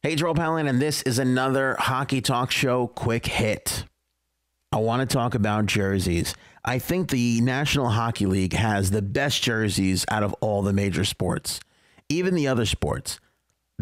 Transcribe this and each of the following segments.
Hey, Joel Palin, and this is another Hockey Talk Show quick hit. I want to talk about jerseys. I think the National Hockey League has the best jerseys out of all the major sports, even the other sports.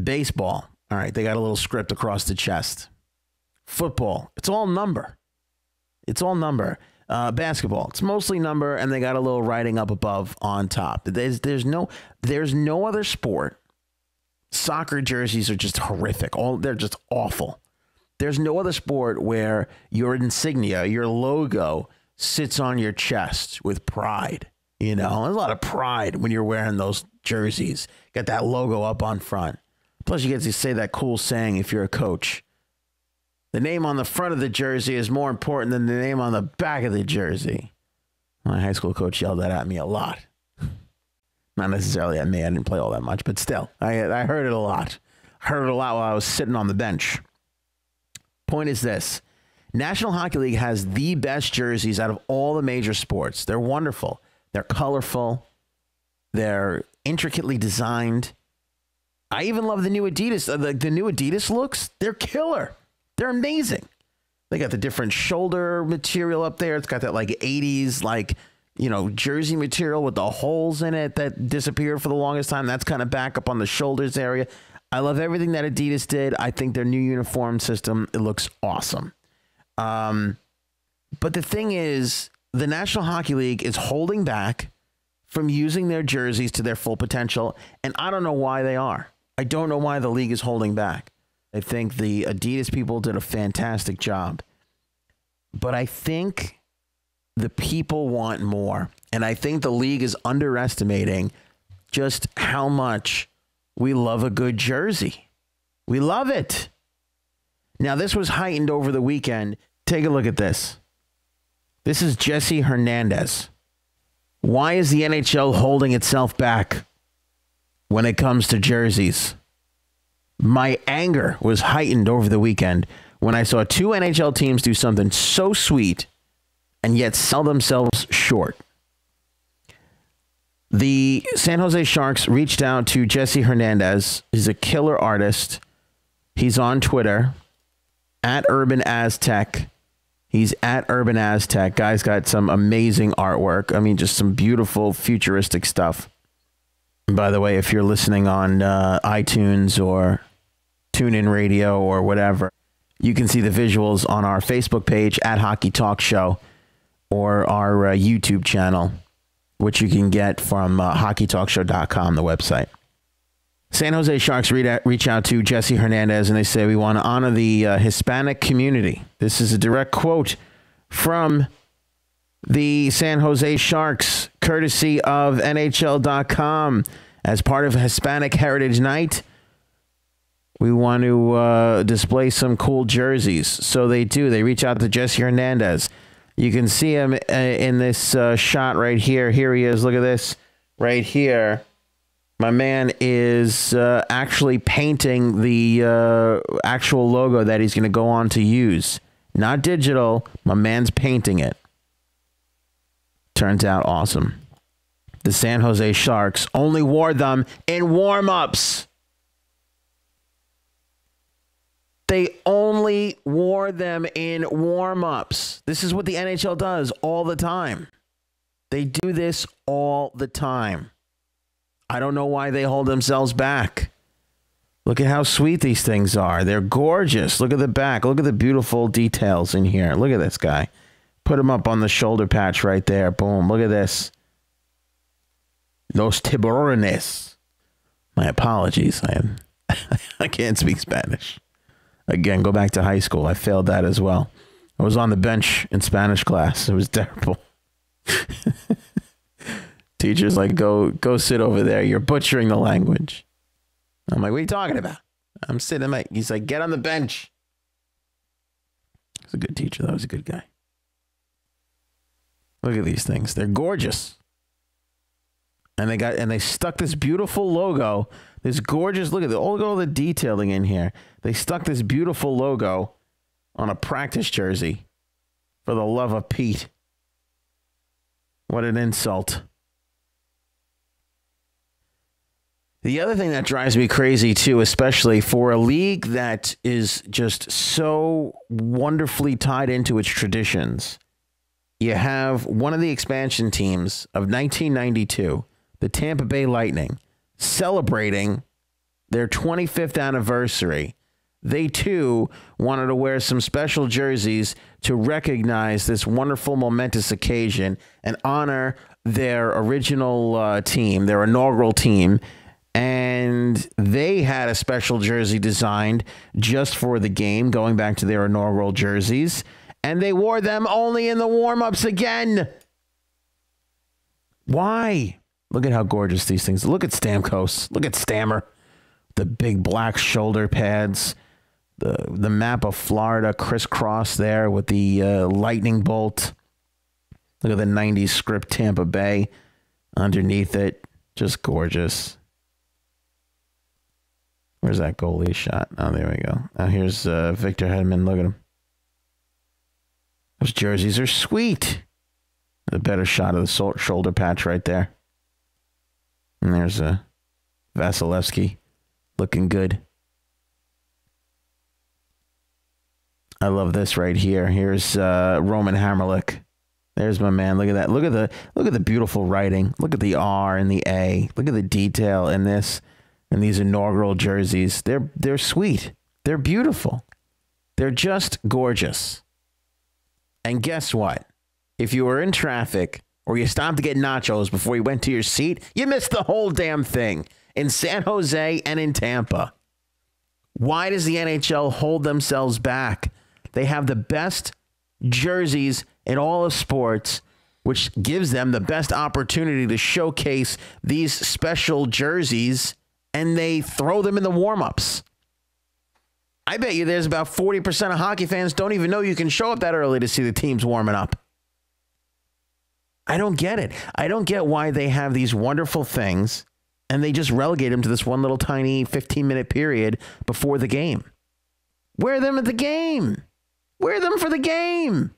Baseball, all right, they got a little script across the chest. Football, it's all number. It's all number. Basketball, it's mostly number, and they got a little writing up above on top. There's no other sport. Soccer jerseys are just horrific. They're just awful. There's no other sport where your insignia, your logo, sits on your chest with pride. You know, there's a lot of pride when you're wearing those jerseys. Got that logo up on front. Plus, you get to say that cool saying if you're a coach. The name on the front of the jersey is more important than the name on the back of the jersey. My high school coach yelled that at me a lot. Not necessarily at me. I didn't play all that much, but still, I heard it a lot. Heard it a lot while I was sitting on the bench. Point is this. National Hockey League has the best jerseys out of all the major sports. They're wonderful. They're colorful. They're intricately designed. I even love the new Adidas. The new Adidas looks. They're killer. They're amazing. They got the different shoulder material up there. It's got that like 80s, jersey material with the holes in it that disappeared for the longest time. That's kind of back up on the shoulders area. I love everything that Adidas did. I think their new uniform system, it looks awesome. But the thing is, the National Hockey League is holding back from using their jerseys to their full potential. And I don't know why they are. I don't know why the league is holding back. I think the Adidas people did a fantastic job. But I think the people want more. And I think the league is underestimating just how much we love a good jersey. We love it. Now, this was heightened over the weekend. Take a look at this. This is Jesse Hernandez. Why is the NHL holding itself back when it comes to jerseys? My anger was heightened over the weekend when I saw two NHL teams do something so sweet and yet sell themselves short. The San Jose Sharks reached out to Jesse Hernandez. He's a killer artist. He's on Twitter, at Urban Aztec. He's at Urban Aztec. Guy's got some amazing artwork. I mean, just some beautiful futuristic stuff. And by the way, if you're listening on iTunes or TuneIn Radio or whatever, you can see the visuals on our Facebook page at Hockey Talk Show or our YouTube channel, which you can get from hockeytalkshow.com, the website. San Jose Sharks reach out to Jesse Hernandez and they say, we want to honor the Hispanic community. This is a direct quote from the San Jose Sharks, courtesy of NHL.com. As part of Hispanic Heritage Night, we want to display some cool jerseys. So they do. They reach out to Jesse Hernandez. You can see him in this shot right here. Here he is. Look at this right here. My man is actually painting the actual logo that he's going to go on to use. Not digital. My man's painting it. Turns out awesome. The San Jose Sharks only wore them in warm-ups. They only wore them in warm-ups. This is what the NHL does all the time. They do this all the time. I don't know why they hold themselves back. Look at how sweet these things are. They're gorgeous. Look at the back. Look at the beautiful details in here. Look at this guy. Put him up on the shoulder patch right there. Boom. Look at this. Los tiburones. My apologies. I can't speak Spanish. Again, go back to high school. I failed that as well. I was on the bench in Spanish class. It was terrible. Teacher's like, go sit over there. You're butchering the language. I'm like, what are you talking about? I'm sitting. He's like, get on the bench. He's a good teacher. That was a good guy. Look at these things. They're gorgeous. And they stuck this beautiful logo, this gorgeous, look at all the detailing in here. They stuck this beautiful logo on a practice jersey. For the love of Pete. What an insult. The other thing that drives me crazy, too, especially for a league that is just so wonderfully tied into its traditions, you have one of the expansion teams of 1992, the Tampa Bay Lightning, celebrating their 25th anniversary. They, too, wanted to wear some special jerseys to recognize this wonderful, momentous occasion and honor their original team, their inaugural team. And they had a special jersey designed just for the game, going back to their inaugural jerseys. And they wore them only in the warm-ups again. Why? Look at how gorgeous these things. Look at Stamkos. Look at Stammer. The big black shoulder pads. The map of Florida crisscross there with the lightning bolt. Look at the 90s script Tampa Bay underneath it. Just gorgeous. Where's that goalie shot? Oh, there we go. Now here's Victor Hedman. Look at him. Those jerseys are sweet. The better shot of the shoulder patch right there. And there's Vasilevsky looking good. I love this right here. Here's Roman Hamrlik. There's my man. Look at that. Look at the beautiful writing. Look at the R and the A. Look at the detail in this. And these inaugural jerseys, they're sweet. They're beautiful. They're just gorgeous. And guess what? If you were in traffic or you stopped to get nachos before you went to your seat, you missed the whole damn thing in San Jose and in Tampa. Why does the NHL hold themselves back? They have the best jerseys in all of sports, which gives them the best opportunity to showcase these special jerseys, and they throw them in the warm-ups. I bet you there's about 40% of hockey fans don't even know you can show up that early to see the teams warming up. I don't get it. I don't get why they have these wonderful things and they just relegate them to this one little tiny 15-minute period before the game. Wear them at the game. Wear them for the game.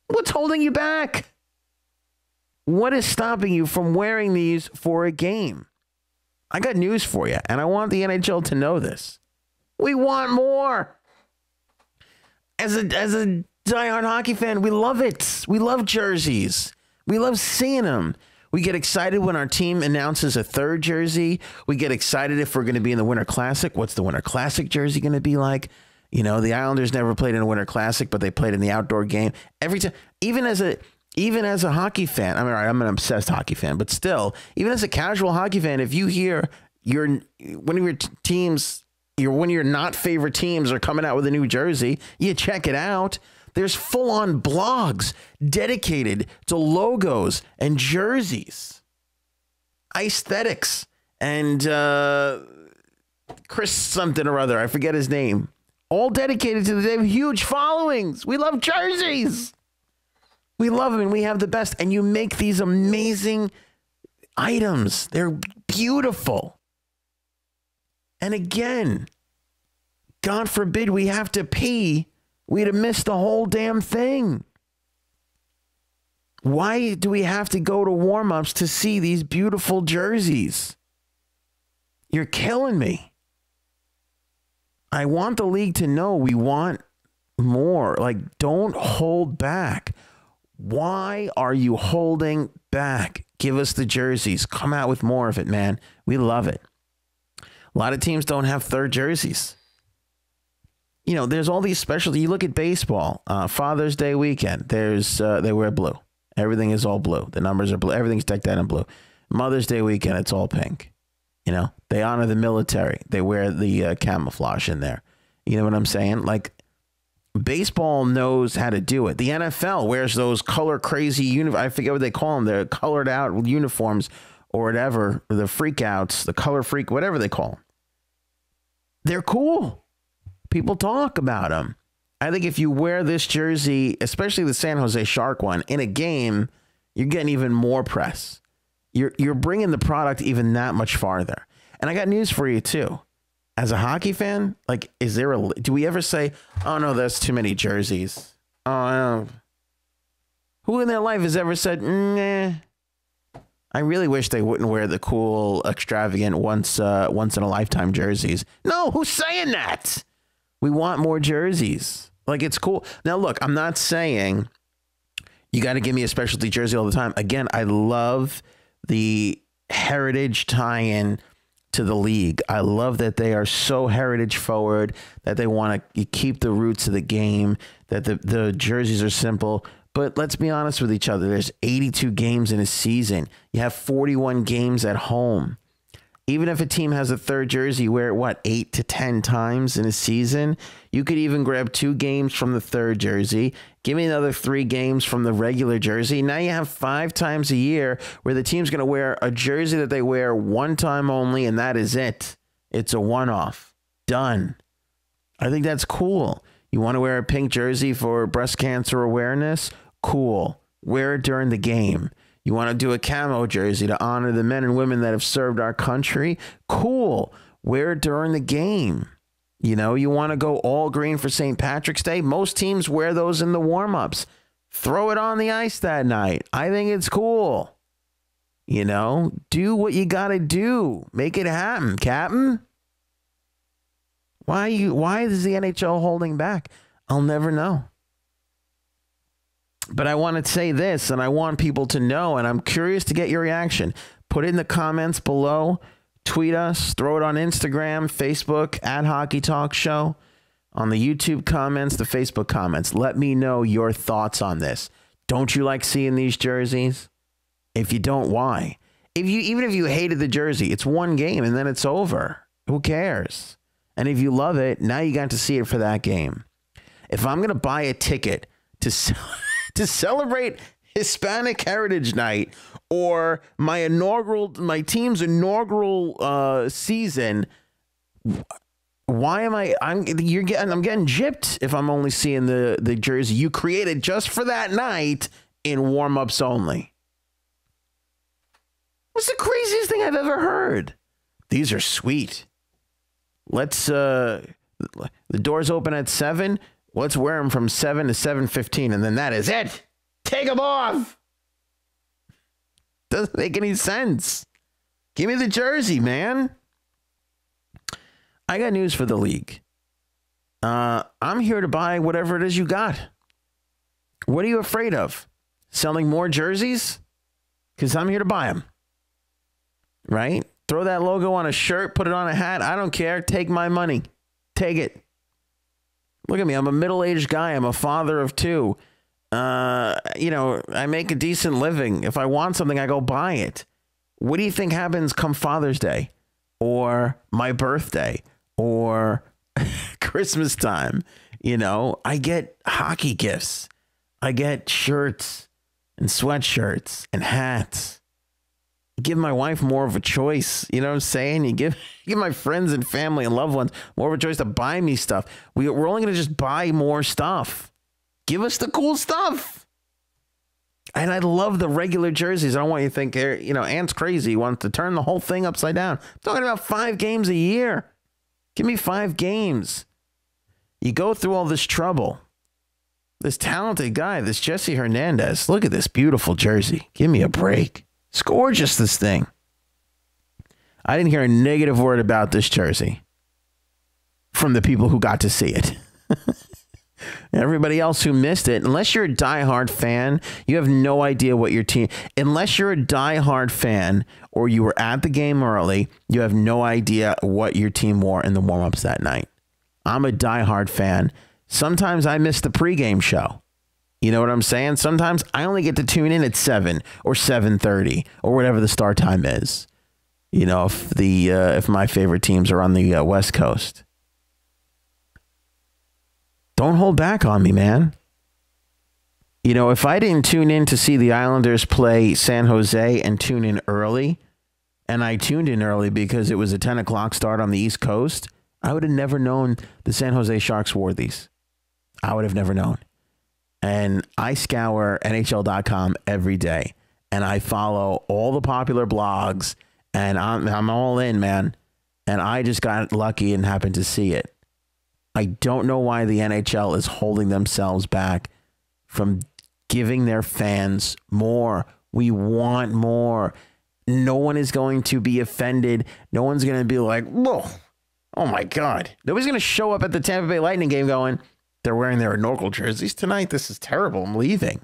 What's holding you back? What is stopping you from wearing these for a game? I got news for you, and I want the NHL to know this. We want more. As a diehard hockey fan, we love it. We love jerseys. We love seeing them. We get excited when our team announces a third jersey. We get excited if we're going to be in the Winter Classic. What's the Winter Classic jersey going to be like? You know, the Islanders never played in a Winter Classic, but they played in the outdoor game. Every time, even as a hockey fan, I mean, I'm an obsessed hockey fan, but still, even as a casual hockey fan, if you hear one of your teams, one of your not favorite teams are coming out with a new jersey, you check it out. There's full-on blogs dedicated to logos and jerseys, aesthetics, and Chris something or other, I forget his name, all dedicated to they have huge followings. We love jerseys. We love them, and we have the best. And you make these amazing items. They're beautiful. And again, God forbid we have to pee. We'd have missed the whole damn thing. Why do we have to go to warm-ups to see these beautiful jerseys? You're killing me. I want the league to know we want more. Like, don't hold back. Why are you holding back? Give us the jerseys. Come out with more of it, man. We love it. A lot of teams don't have third jerseys. You know, there's all these specialties. You look at baseball, Father's Day weekend. They wear blue. Everything is all blue. The numbers are blue. Everything's decked out in blue. Mother's Day weekend, it's all pink. You know, they honor the military. They wear the camouflage in there. You know what I'm saying? Like, baseball knows how to do it. The NFL wears those color crazy I forget what they call them. They're colored out uniforms or whatever. The freakouts, the color freak, whatever they call them. They're cool. People talk about them. I think if you wear this jersey, especially the San Jose Shark one, in a game, you're getting even more press. You're bringing the product even that much farther. And I got news for you too. As a hockey fan, like, do we ever say, "Oh no, that's too many jerseys"? Oh, no. Who in their life has ever said, "Nah, I really wish they wouldn't wear the cool, extravagant once in a lifetime jerseys. No, who's saying that? We want more jerseys. Like, it's cool. Now, look, I'm not saying you got to give me a specialty jersey all the time. Again, I love the heritage tie-in to the league. I love that they are so heritage forward, that they want to keep the roots of the game, that the jerseys are simple. But let's be honest with each other. There's 82 games in a season. You have 41 games at home. Even if a team has a third jersey, you wear it, what, 8 to 10 times in a season? You could even grab 2 games from the third jersey. Give me another 3 games from the regular jersey. Now you have 5 times a year where the team's going to wear a jersey that they wear one time only, and that is it. It's a one-off. Done. I think that's cool. You want to wear a pink jersey for breast cancer awareness? Cool. Wear it during the game. You want to do a camo jersey to honor the men and women that have served our country? Cool. Wear it during the game. You know, you want to go all green for St. Patrick's Day? Most teams wear those in the warm-ups. Throw it on the ice that night. I think it's cool. You know, do what you got to do. Make it happen, Captain. Why is the NHL holding back? I'll never know. But I want to say this, and I want people to know, and I'm curious to get your reaction. Put it in the comments below. Tweet us. Throw it on Instagram, Facebook, @Hockey Talk Show. On the YouTube comments, the Facebook comments. Let me know your thoughts on this. Don't you like seeing these jerseys? If you don't, why? Even if you hated the jersey, it's one game and then it's over. Who cares? And if you love it, now you got to see it for that game. If I'm going to buy a ticket to celebrate Hispanic Heritage Night or my team's inaugural season, why am I'm getting gypped if I'm only seeing the jersey you created just for that night in warm-ups only. What's the craziest thing I've ever heard? These are sweet. Let's the doors open at 7. Let's wear them from 7 to 7:15, and then that is it. Take them off. Doesn't make any sense. Give me the jersey, man. I got news for the league. I'm here to buy whatever it is you got. What are you afraid of? Selling more jerseys? Because I'm here to buy them. Right? Throw that logo on a shirt, put it on a hat. I don't care. Take my money. Take it. Look at me. I'm a middle-aged guy. I'm a father of 2. You know, I make a decent living. If I want something, I go buy it. What do you think happens come Father's Day or my birthday or Christmas time? You know, I get hockey gifts. I get shirts and sweatshirts and hats. Give my wife more of a choice. You know what I'm saying? You give my friends and family and loved ones more of a choice to buy me stuff. We're only going to just buy more stuff. Give us the cool stuff. And I love the regular jerseys. I don't want you to think, you know, Ant's crazy. He wants to turn the whole thing upside down. I'm talking about 5 games a year. Give me 5 games. You go through all this trouble. This talented guy, this Jesse Hernandez. Look at this beautiful jersey. Give me a break. It's gorgeous, this thing. I didn't hear a negative word about this jersey from the people who got to see it. Everybody else who missed it, unless you're a diehard fan, you have no idea what your team... Unless you're a diehard fan or you were at the game early, you have no idea what your team wore in the warm-ups that night. I'm a diehard fan. Sometimes I miss the pregame show. You know what I'm saying? Sometimes I only get to tune in at 7 or 7:30 or whatever the start time is. You know, if my favorite teams are on the West Coast. Don't hold back on me, man. You know, if I didn't tune in to see the Islanders play San Jose and tune in early, and I tuned in early because it was a 10 o'clock start on the East Coast, I would have never known the San Jose Sharks wore these. I would have never known. And I scour NHL.com every day, and I follow all the popular blogs, and I'm all in, man. And I just got lucky and happened to see it. I don't know why the NHL is holding themselves back from giving their fans more. We want more. No one is going to be offended. No one's going to be like, whoa, oh my God. Nobody's going to show up at the Tampa Bay Lightning game going, they're wearing their inaugural jerseys tonight. This is terrible. I'm leaving.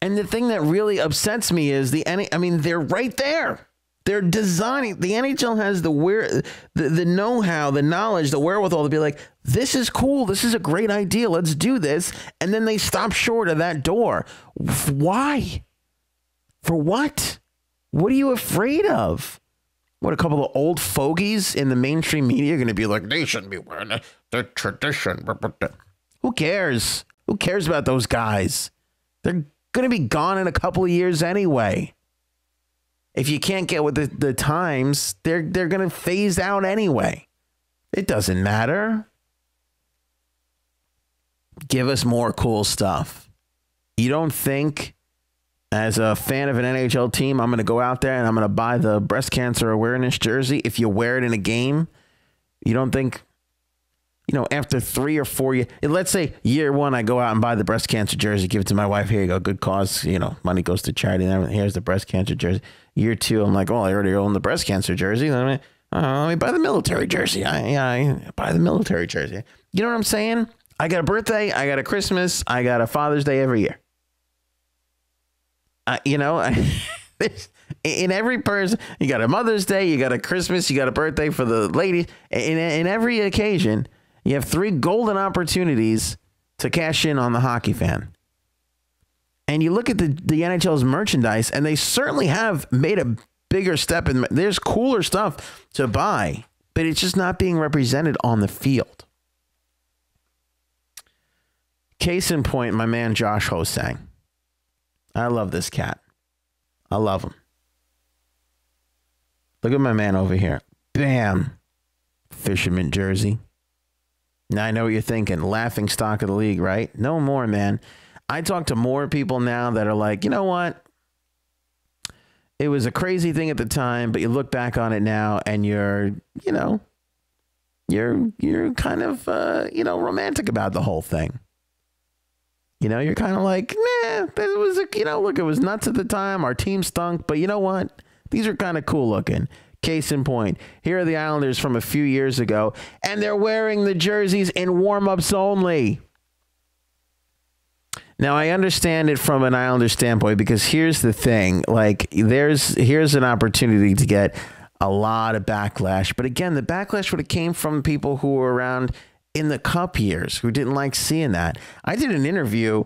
And the thing that really upsets me is they're right there. They're designing. The NHL has the know-how, the knowledge, the wherewithal to be like, this is cool. This is a great idea. Let's do this. And then they stop short of that door. Why? For what? What are you afraid of? What, a couple of old fogies in the mainstream media are going to be like, they shouldn't be wearing it. They're tradition. Who cares? Who cares about those guys? They're going to be gone in a couple of years anyway. If you can't get with the times, they're going to phase out anyway. It doesn't matter. Give us more cool stuff. You don't think, as a fan of an NHL team, I'm going to go out there and I'm going to buy the breast cancer awareness jersey if you wear it in a game? You don't think, after 3 or 4 years, let's say year 1, I go out and buy the breast cancer jersey, give it to my wife. Here you go. Good cause. Money goes to charity and everything. Here's the breast cancer jersey. Year 2, I'm like, oh, I already own the breast cancer jersey. Let me buy the military jersey. I buy the military jersey. You know what I'm saying? I got a birthday. I got a Christmas. I got a Father's Day every year. In every person, you got a Mother's Day, you got a Christmas, you got a birthday for the lady. In every occasion, you have 3 golden opportunities to cash in on the hockey fan. And you look at the NHL's merchandise, and they certainly have made a bigger step. There's cooler stuff to buy, but it's just not being represented on the field. Case in point, my man Josh Hosang. I love this cat. I love him. Look at my man over here. Bam. Fisherman jersey. Now I know what you're thinking. Laughing stock of the league, right? No more, man. I talk to more people now that are like, you know what? It was a crazy thing at the time, but you look back on it now and you're kind of, romantic about the whole thing. You're kind of like, nah, that was, look, it was nuts at the time. Our team stunk, but you know what? These are kind of cool looking. Case in point, here are the Islanders from a few years ago, and they're wearing the jerseys in warm-ups only. Now, I understand it from an Islander standpoint, because here's the thing. Like, here's an opportunity to get a lot of backlash. But again, the backlash would have came from people who were around in the Cup years who didn't like seeing that. I did an interview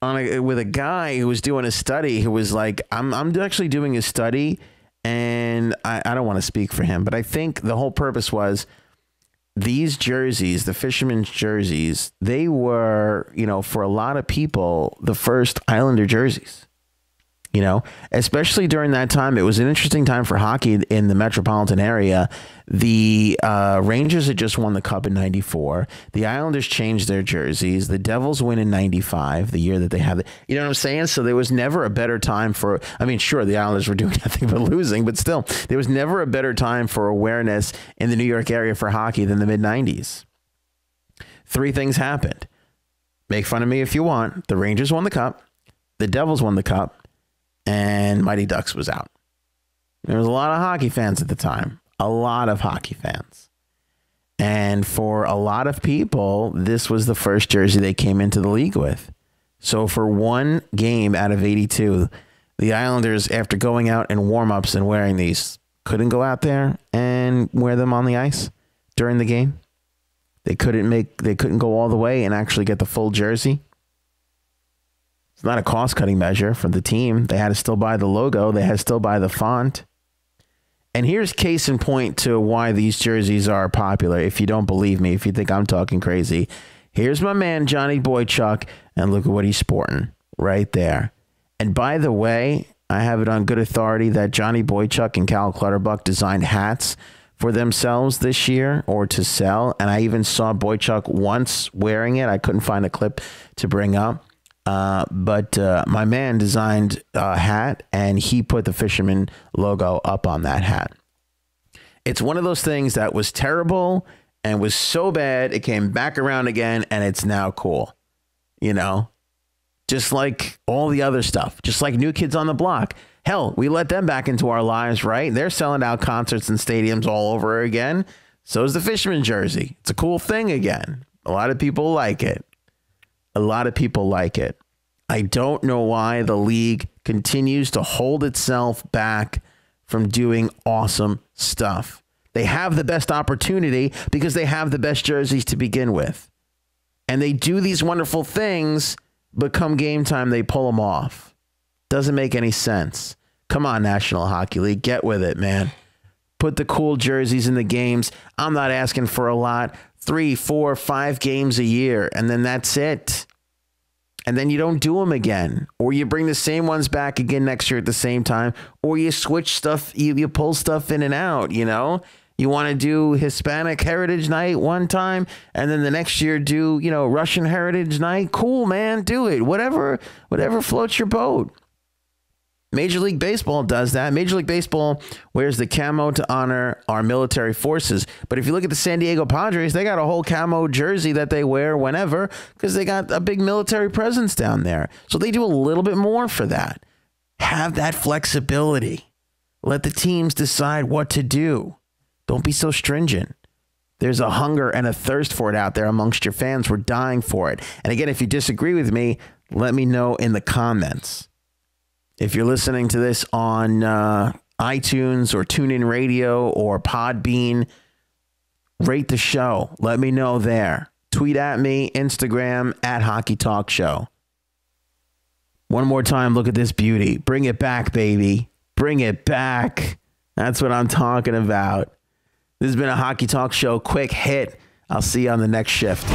with a guy who was doing a study who was like, I'm actually doing a study, and I don't want to speak for him, but I think the whole purpose was these jerseys, the fisherman's jerseys, they were, for a lot of people, the first Islander jerseys. Especially during that time. It was an interesting time for hockey in the metropolitan area. The Rangers had just won the Cup in '94. The Islanders changed their jerseys. The Devils win in '95, the year that they had it. You know what I'm saying? So there was never a better time for, sure, the Islanders were doing nothing but losing, but still, there was never a better time for awareness in the New York area for hockey than the mid-'90s. 3 things happened. Make fun of me if you want. The Rangers won the Cup. The Devils won the Cup. And Mighty Ducks was out. There was a lot of hockey fans at the time. A lot of hockey fans. And for a lot of people, this was the first jersey they came into the league with. So for 1 game out of 82, the Islanders, after going out in warm-ups and wearing these, couldn't go out there and wear them on the ice during the game. They couldn't go all the way and actually get the full jersey. It's not a cost-cutting measure for the team. They had to still buy the logo. They had to still buy the font. And here's case in point to why these jerseys are popular. If you don't believe me, if you think I'm talking crazy, here's my man, Johnny Boychuk, and look at what he's sporting right there. And by the way, I have it on good authority that Johnny Boychuk and Cal Clutterbuck designed hats for themselves this year or to sell. And I even saw Boychuk once wearing it. I couldn't find a clip to bring up. But my man designed a hat, and he put the fisherman logo up on that hat. It's one of those things that was terrible and was so bad it came back around again, and it's now cool. you know, just like all the other stuff, just like New Kids on the Block. Hell, we let them back into our lives, right? They're selling out concerts and stadiums all over again. So is the Fisherman jersey. It's a cool thing again. A lot of people like it. A lot of people like it. I don't know why the league continues to hold itself back from doing awesome stuff. They have the best opportunity because they have the best jerseys to begin with. And they do these wonderful things, but come game time, they pull them off. Doesn't make any sense. Come on, National Hockey League. Get with it, man. Put the cool jerseys in the games. I'm not asking for a lot. 3, 4, 5 games a year, and then that's it. And then you don't do them again, or you bring the same ones back again next year at the same time, or you switch stuff, you pull stuff in and out, you know? You want to do Hispanic Heritage Night one time, and then the next year do, you know, Russian Heritage Night. Cool, man, do it. Whatever floats your boat. Major League Baseball does that. Major League Baseball wears the camo to honor our military forces. But if you look at the San Diego Padres, they got a whole camo jersey that they wear whenever because they got a big military presence down there. So they do a little bit more for that. Have that flexibility. Let the teams decide what to do. Don't be so stringent. There's a hunger and a thirst for it out there amongst your fans. We're dying for it. And again, if you disagree with me, let me know in the comments. If you're listening to this on iTunes or TuneIn Radio or Podbean, rate the show. Let me know there. Tweet at me, Instagram, at Hockey Talk Show. One more time, look at this beauty. Bring it back, baby. Bring it back. That's what I'm talking about. This has been a Hockey Talk Show quick hit. I'll see you on the next shift.